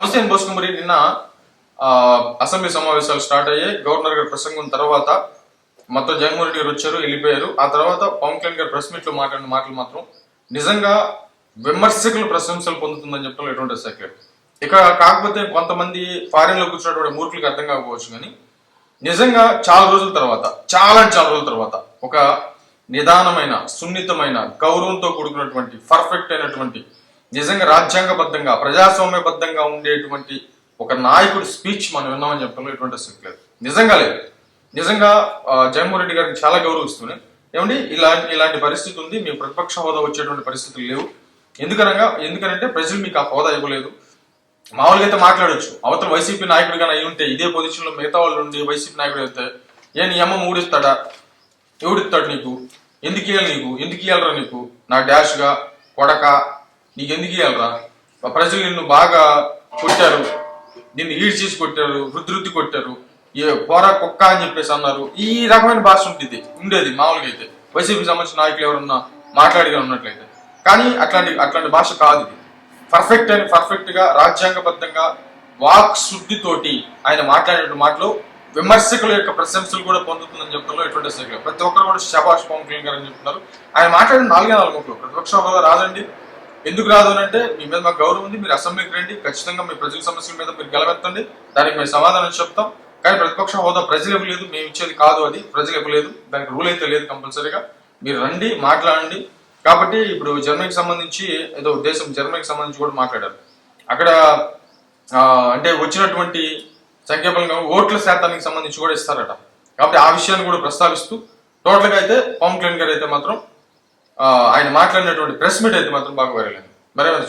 హుస్సేన్ బోస్కుమరి నిన్న అసెంబ్లీ సమావేశాలు స్టార్ట్ అయ్యాయి. గవర్నర్ గారి ప్రసంగం తర్వాత మొత్తం జగన్మోహన్ రెడ్డి గారు వచ్చారు, వెళ్ళిపోయారు. ఆ తర్వాత పవన్ కళ్యాణ్ గారు ప్రెస్ మీట్ లో మాట్లాడిన మాటలు మాత్రం నిజంగా విమర్శకులు ప్రశంసలు పొందుతుందని చెప్పడం ఎటువంటి సెక్రెట్. ఇక కాకపోతే కొంతమంది ఫారిన్ లో కూర్చున్నటువంటి మూర్ఖులకు అర్థం కాకపోవచ్చు, కానీ నిజంగా చాలా రోజుల తర్వాత ఒక నిదానమైన, సున్నితమైన, గౌరవంతో కూడుకున్నటువంటి, పర్ఫెక్ట్ అయినటువంటి, నిజంగా రాజ్యాంగబద్ధంగా, ప్రజాస్వామ్యబద్ధంగా ఉండేటువంటి ఒక నాయకుడి స్పీచ్ మనం విన్నామని చెప్పడంలో ఎటువంటి అసలు లేదు. నిజంగా లేదు. నిజంగా జగన్మోహన్ రెడ్డి గారిని చాలా గౌరవిస్తూనే ఏమండి ఇలాంటి పరిస్థితి ఉంది, మీ ప్రతిపక్ష హోదా వచ్చేటువంటి పరిస్థితులు లేవు. ఎందుకనంటే ప్రజలు మీకు ఆ హోదా ఇవ్వలేదు. మామూలుగా అయితే మాట్లాడొచ్చు, అవతల వైసీపీ నాయకుడిగా అయి ఉంటే ఇదే పొజిషన్ లో మిగతా వాళ్ళు ఉండి వైసీపీ నాయకుడు అయితే నీ అమ్మ ఊడిస్తాడా, ఎవడిస్తాడు నీకు, ఎందుకు ఇవ్వాలరా నీకు, నా డాష్ గా కొడక, నీకు ఎందుకు ఇవ్వాలరా, ప్రజలు నిన్ను బాగా కొట్టారు, నిన్ను ఈడ్చేసి కొట్టారు, రుద్ది కొట్టారు, ఏ పోరా కుక్క అని చెప్పేసి అన్నారు. ఈ రకమైన భాష ఉండేది మామూలుగా అయితే వైసీపీకి సంబంధించిన నాయకులు ఎవరన్నా మాట్లాడిగా ఉన్నట్లయితే. కానీ అట్లాంటి భాష కాదు ఇది. పర్ఫెక్ట్ గా రాజ్యాంగబద్ధంగా వాక్ శుద్ధితోటి ఆయన మాట్లాడే మాటలు విమర్శకుల యొక్క ప్రశంసలు కూడా పొందుతుందని చెప్పడంలో ఎటువంటి సెక్రెట్. ప్రతి ఒక్కరు కూడా శభాష్ పవన్ కళ్యాణ్ గారు అని చెప్తున్నారు. ఆయన మాట్లాడిన 4 ముక్కలు ప్రతిపక్ష హోదా రాదండి, ఎందుకు రాదు అని అంటే మీ మీద మాకు గౌరవం ఉంది, మీరు అసెంబ్లీకి రండి, ఖచ్చితంగా మీ ప్రజల సమస్యల మీద మీరు గెలవెత్తండి, దానికి మేము సమాధానం చెప్తాం. కానీ ప్రతిపక్ష హోదా ప్రజలు ఇవ్వలేదు, మేము ఇచ్చేది కాదు, అది ప్రజలు ఇవ్వలేదు, దానికి రూల్ అయితే లేదు. కంపల్సరీగా మీరు రండి, మాట్లాడండి. కాబట్టి ఇప్పుడు జర్మనీకి సంబంధించి ఏదో జర్మనీకి సంబంధించి కూడా మాట్లాడారు. అక్కడ అంటే వచ్చినటువంటి సంఖ్యాబలంగా ఓట్ల శాతానికి సంబంధించి కూడా ఇస్తారట. కాబట్టి ఆ విషయాన్ని కూడా ప్రస్తావిస్తూ టోటల్గా అయితే పవన్ కళ్యాణ్ గారు అయితే మాత్రం ఆయన మాట్లాడినటువంటి ప్రెస్ మీట్ అయితే మాత్రం బాగా వైరల్ అయింది. మరేమైనా